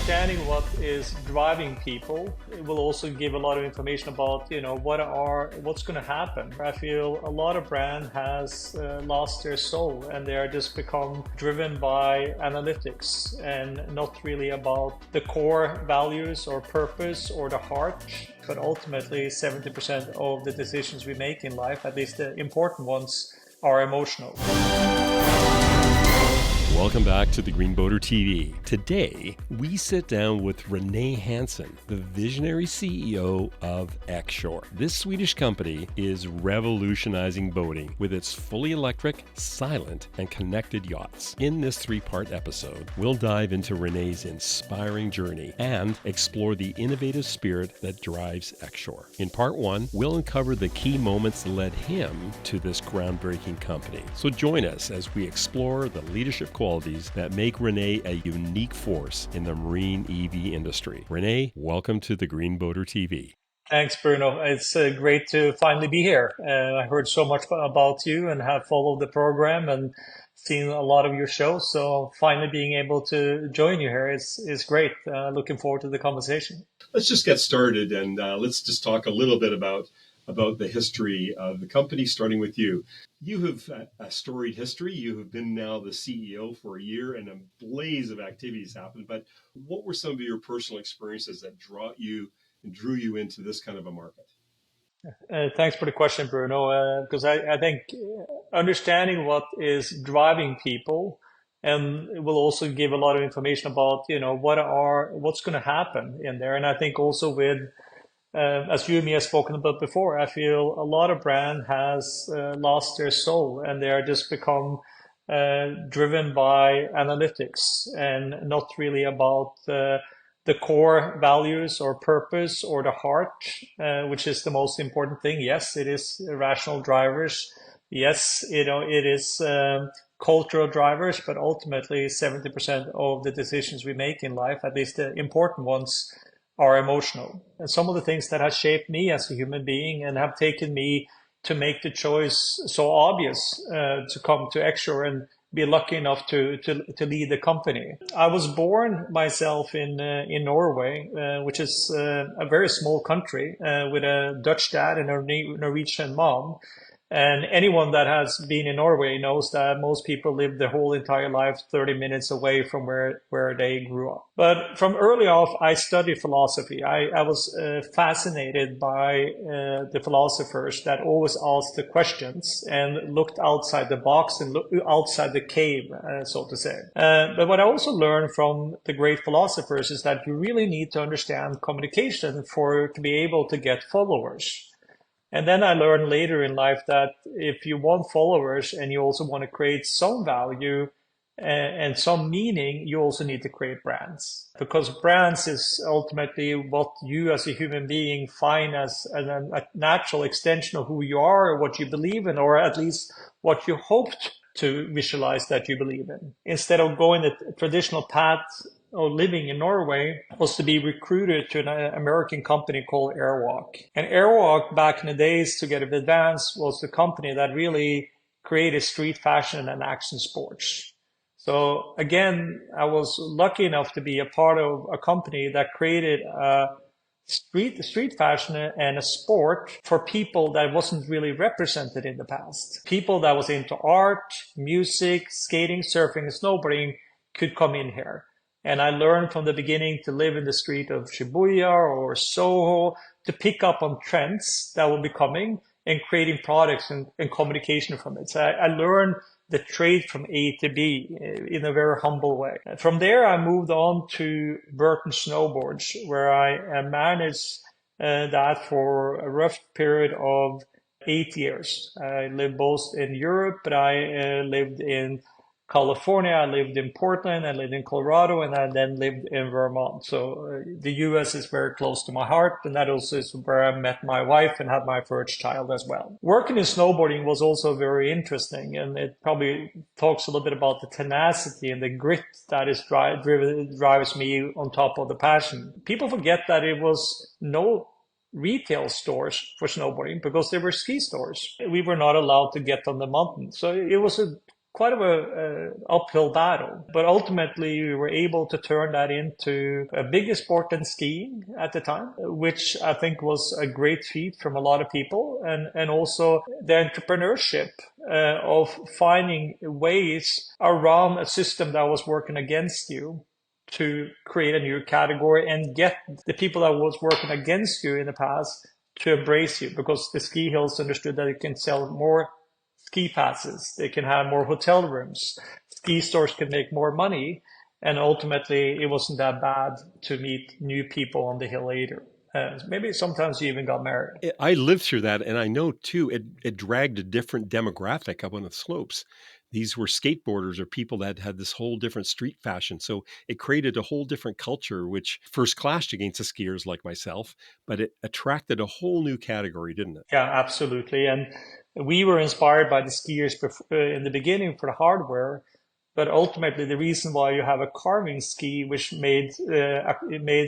understanding what is driving people, it will also give a lot of information about, what's going to happen. I feel a lot of brand has lost their soul and they are just become driven by analytics and not really about the core values or purpose or the heart. But ultimately, 70% of the decisions we make in life, at least the important ones, are emotional. Welcome back to the Green Boater TV. Today, we sit down with René Hansen, the visionary CEO of X-Shore. This Swedish company is revolutionizing boating with its fully electric, silent, and connected yachts. In this three-part episode, we'll dive into René's inspiring journey and explore the innovative spirit that drives X-Shore. In part one, we'll uncover the key moments that led him to this groundbreaking company. So join us as we explore the leadership qualities that make René a unique force in the marine EV industry. René, welcome to the Green Boater TV. Thanks, Bruno. It's great to finally be here. I heard so much about you and have followed the program and seen a lot of your shows. So finally being able to join you here is great. Looking forward to the conversation. Let's just get started and let's just talk a little bit about the history of the company, starting with you. You have a storied history. You have been now the CEO for a year and a blaze of activities happened. But what were some of your personal experiences that drew you into this kind of a market? Thanks for the question, Bruno, because I think understanding what is driving people and it will also give a lot of information about, what's going to happen in there. And I think also with as you and me have spoken about before, I feel a lot of brand has lost their soul and they are just become driven by analytics and not really about the core values or purpose or the heart, which is the most important thing. Yes, it is rational drivers. Yes, it is cultural drivers, but ultimately 70% of the decisions we make in life, at least the important ones, are emotional. And some of the things that have shaped me as a human being and have taken me to make the choice so obvious to come to X-Shore and be lucky enough to lead the company. I was born myself in Norway, which is a very small country with a Dutch dad and a Norwegian mom. And anyone that has been in Norway knows that most people live their whole entire life 30 minutes away from where they grew up. But from early off, I studied philosophy. I was fascinated by the philosophers that always asked the questions and looked outside the box and looked outside the cave, so to say. But what I also learned from the great philosophers is that you really need to understand communication to be able to get followers. And then I learned later in life that if you want followers and you also want to create some value and some meaning, you also need to create brands. Because brands is ultimately what you as a human being find as a natural extension of who you are or what you believe in, or at least what you hoped to visualize that you believe in. Instead of going the traditional path or living in Norway, was to be recruited to an American company called Airwalk. And Airwalk, back in the days, together with Vans, was the company that really created street fashion and action sports. So again, I was lucky enough to be a part of a company that created street fashion and a sport for people that wasn't really represented in the past. People that was into art, music, skating, surfing, and snowboarding could come in here. And I learned from the beginning to live in the street of Shibuya or Soho, to pick up on trends that will be coming and creating products and communication from it. So I learned the trade from A to B in a very humble way. From there, I moved on to Burton Snowboards, where I managed that for a rough period of 8 years. I lived both in Europe, but I lived in California, I lived in Portland, I lived in Colorado, and I then lived in Vermont. So the US is very close to my heart, and that also is where I met my wife and had my first child as well. Working in snowboarding was also very interesting, and it probably talks a little bit about the tenacity and the grit that is drives me on top of the passion. People forget that it was no retail stores for snowboarding because they were ski stores. We were not allowed to get on the mountain. So it was a quite of a uphill battle. But ultimately, we were able to turn that into a bigger sport than skiing at the time, which I think was a great feat from a lot of people. And also the entrepreneurship of finding ways around a system that was working against you to create a new category and get the people that was working against you in the past to embrace you, because the ski hills understood that it can sell more ski passes, they can have more hotel rooms, ski stores can make more money, and ultimately it wasn't that bad to meet new people on the hill later. Maybe sometimes you even got married. I lived through that, and I know too, it dragged a different demographic up on the slopes. These were skateboarders or people that had this whole different street fashion. So it created a whole different culture, which first clashed against the skiers like myself, but it attracted a whole new category, didn't it? Yeah, absolutely. And we were inspired by the skiers in the beginning for the hardware, but ultimately the reason why you have a carving ski, which made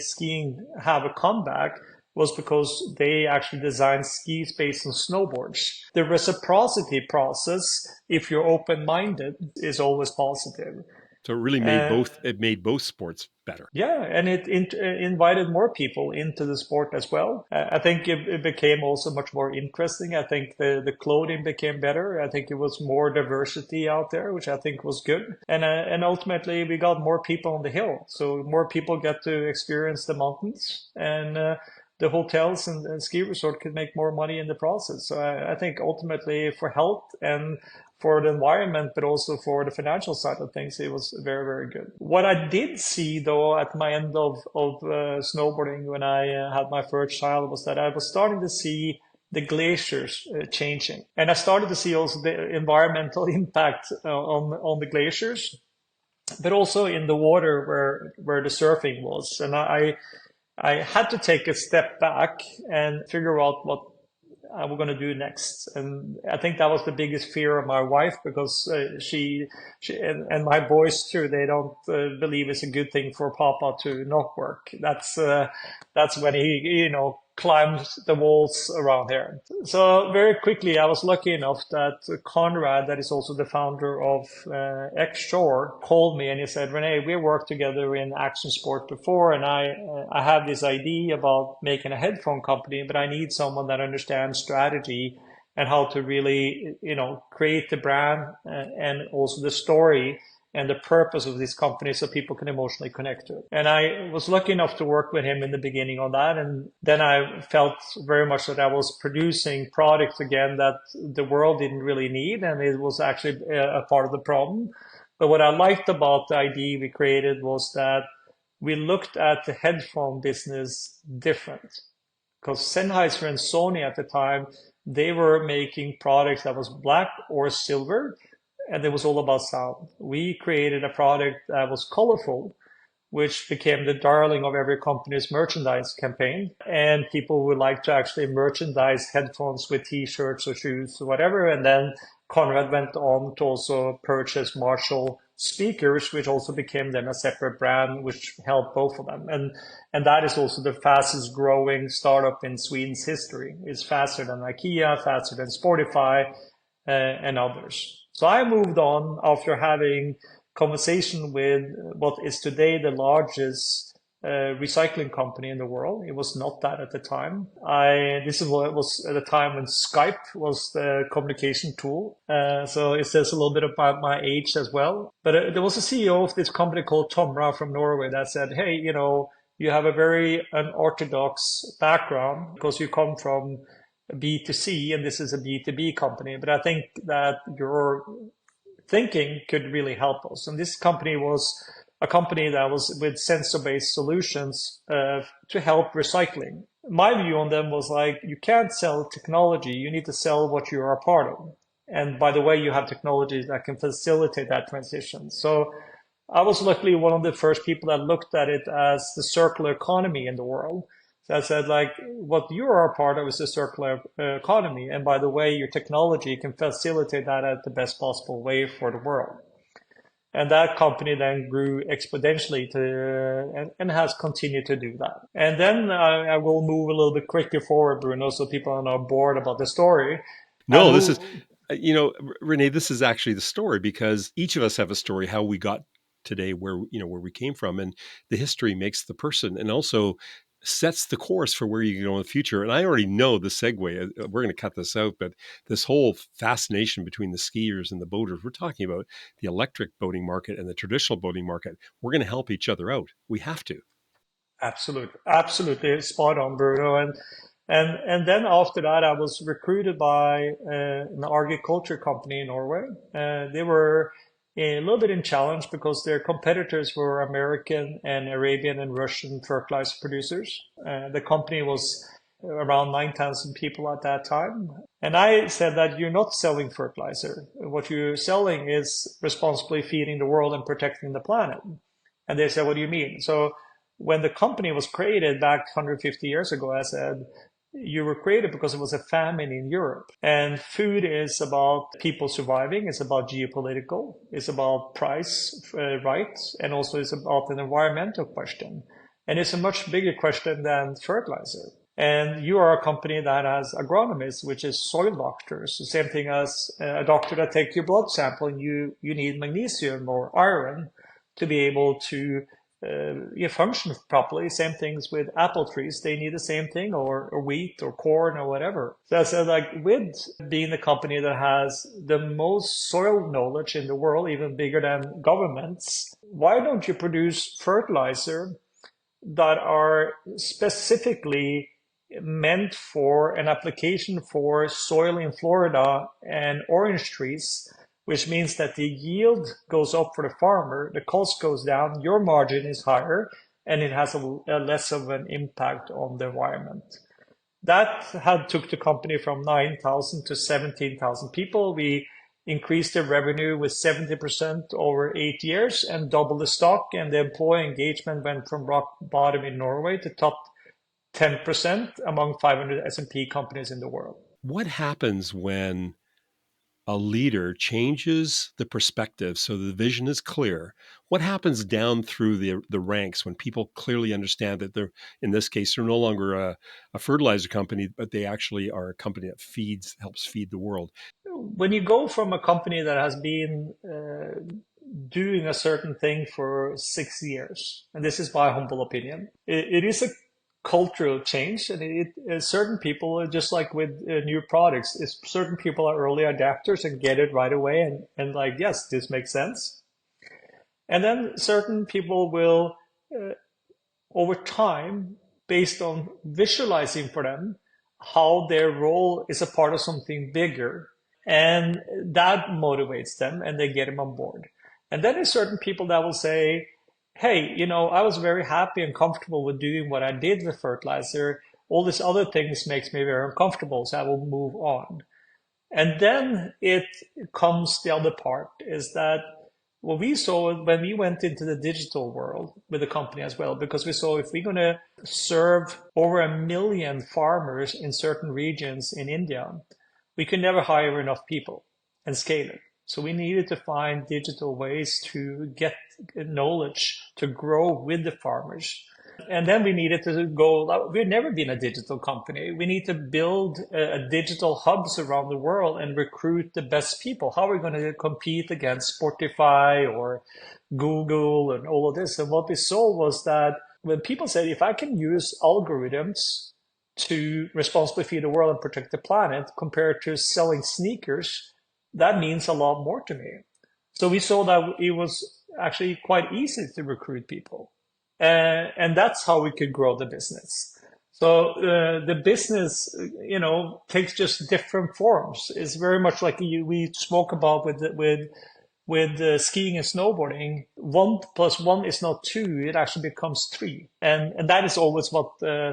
skiing have a comeback, was because they actually designed skis based on snowboards. The reciprocity process, if you're open-minded, is always positive. So it really made both sports better. Yeah, and it invited more people into the sport as well. I think it became also much more interesting. I think the clothing became better. I think it was more diversity out there, which I think was good. And ultimately we got more people on the hill. So more people get to experience the mountains, and the hotels and ski resort could make more money in the process. So I think ultimately for health and for the environment, but also for the financial side of things, it was very, very good. What I did see, though, at my end of snowboarding when I had my first child, was that I was starting to see the glaciers changing. And I started to see also the environmental impact on the glaciers, but also in the water where the surfing was. And I had to take a step back and figure out what we're going to do next. And I think that was the biggest fear of my wife, because she and my boys too, they don't believe it's a good thing for Papa to not work. That's when he, climbs the walls around here. So very quickly, I was lucky enough that Konrad, that is also the founder of X-Shore, called me and he said, René, we worked together in action sport before, and I have this idea about making a headphone company, but I need someone that understands strategy and how to really, create the brand and also the story and the purpose of this company so people can emotionally connect to it. And I was lucky enough to work with him in the beginning on that. And then I felt very much that I was producing products again that the world didn't really need. And it was actually a part of the problem. But what I liked about the idea we created was that we looked at the headphone business different. Because Sennheiser and Sony at the time, they were making products that was black or silver, and it was all about sound. We created a product that was colorful, which became the darling of every company's merchandise campaign. And people would like to actually merchandise headphones with t-shirts or shoes or whatever. And then Konrad went on to also purchase Marshall speakers, which also became then a separate brand, which helped both of them. And that is also the fastest growing startup in Sweden's history. It's faster than IKEA, faster than Spotify, and others. So I moved on after having conversation with what is today the largest recycling company in the world. It was not that at the time. This is what it was at the time when Skype was the communication tool. So it says a little bit about my age as well. But there was a CEO of this company called Tomra from Norway that said, hey, you have a very unorthodox background because you come from B2C and this is a B2B company. But I think that your thinking could really help us. And this company was a company that was with sensor-based solutions to help recycling. My view on them was like, you can't sell technology, you need to sell what you are a part of. And by the way, you have technologies that can facilitate that transition. So I was luckily one of the first people that looked at it as the circular economy in the world. So I said, like, what you are a part of is the circular economy. And by the way, your technology can facilitate that at the best possible way for the world. And that company then grew exponentially and has continued to do that. And then I will move a little bit quicker forward, Bruno, so people are not bored about the story. No, Renee, this is actually the story because each of us have a story how we got today where we came from, and the history makes the person and also sets the course for where you go in the future. And I already know the segue. We're going to cut this out, but this whole fascination between the skiers and the boaters, we're talking about the electric boating market and the traditional boating market. We're going to help each other out. We have to. Absolutely, absolutely spot on, Bruno. And then after that, I was recruited by an agriculture company in Norway. They were a little bit in challenge because their competitors were American and Arabian and Russian fertilizer producers. The company was around 9,000 people at that time. And I said that you're not selling fertilizer. What you're selling is responsibly feeding the world and protecting the planet. And they said, what do you mean? So when the company was created back 150 years ago, I said, you were created because it was a famine in Europe. And food is about people surviving. It's about geopolitical. It's about price, rights, and also it's about an environmental question. And it's a much bigger question than fertilizer. And you are a company that has agronomists, which is soil doctors, the same thing as a doctor that takes your blood sample and you need magnesium or iron to be able to function properly. Same things with apple trees. They need the same thing, or wheat or corn or whatever. So I said, like, with being the company that has the most soil knowledge in the world, even bigger than governments, why don't you produce fertilizer that are specifically meant for an application for soil in Florida and orange trees, which means that the yield goes up for the farmer, the cost goes down, your margin is higher, and it has a less of an impact on the environment. That had took the company from 9,000 to 17,000 people. We increased the revenue with 70% over 8 years and doubled the stock, and the employee engagement went from rock bottom in Norway to top 10% among 500 S&P companies in the world. What happens when a leader changes the perspective so the vision is clear? What happens down through the ranks when people clearly understand that they're, in this case, they're no longer a fertilizer company, but they actually are a company that helps feed the world? When you go from a company that has been doing a certain thing for 6 years, and this is my humble opinion, it is a cultural change, and certain people, just like with new products, is certain people are early adapters and get it right away and like, yes, this makes sense. And then certain people will, over time, based on visualizing for them how their role is a part of something bigger, and that motivates them and they get them on board. And then there's certain people that will say, hey, I was very happy and comfortable with doing what I did with fertilizer. All these other things makes me very uncomfortable, so I will move on. And then it comes the other part is that what we saw when we went into the digital world with the company as well, because we saw if we're going to serve over 1 million farmers in certain regions in India, we could never hire enough people and scale it. So we needed to find digital ways to get knowledge to grow with the farmers. And then we needed to go, we've never been a digital company. We need to build a digital hubs around the world and recruit the best people. How are we going to compete against Spotify or Google and all of this? And what we saw was that when people said, if I can use algorithms to responsibly feed the world and protect the planet compared to selling sneakers, that means a lot more to me. So we saw that it was actually quite easy to recruit people. And that's how we could grow the business. So the business, takes just different forms. It's very much like we spoke about with skiing and snowboarding. 1 + 1 is not 2; it actually becomes 3, and that is always what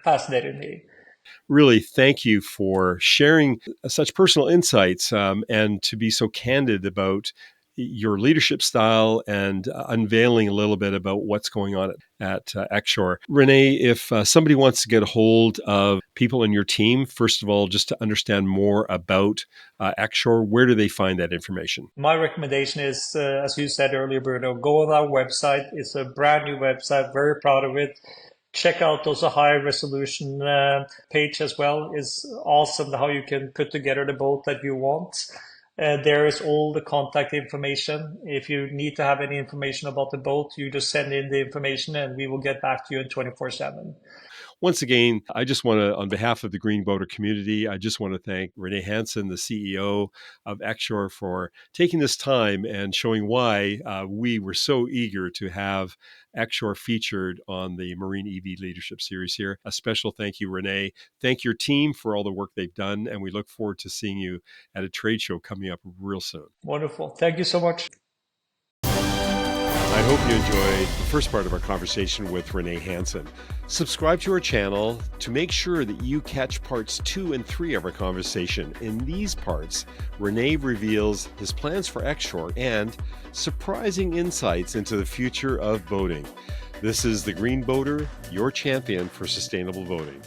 fascinated me. Really, thank you for sharing such personal insights and to be so candid about your leadership style and unveiling a little bit about what's going on at Exshore. Renee, if somebody wants to get a hold of people in your team, first of all, just to understand more about Exshore, where do they find that information? My recommendation is, as you said earlier, Bruno, go on our website. It's a brand new website, very proud of it. Check out also high resolution page as well. It's awesome how you can put together the boat that you want. There is all the contact information. If you need to have any information about the boat, you just send in the information and we will get back to you in 24/7. Once again, I just want to, on behalf of the Green Boater community, I just want to thank René Hansen, the CEO of Ekshore, for taking this time and showing why we were so eager to have Ekshore featured on the Marine EV Leadership Series here. A special thank you, René. Thank your team for all the work they've done, and we look forward to seeing you at a trade show coming up real soon. Wonderful. Thank you so much. I hope you enjoyed the first part of our conversation with René Hansen. Subscribe to our channel to make sure that you catch parts 2 and 3 of our conversation. In these parts, René reveals his plans for Ekshore and surprising insights into the future of boating. This is the Green Boater, your champion for sustainable boating.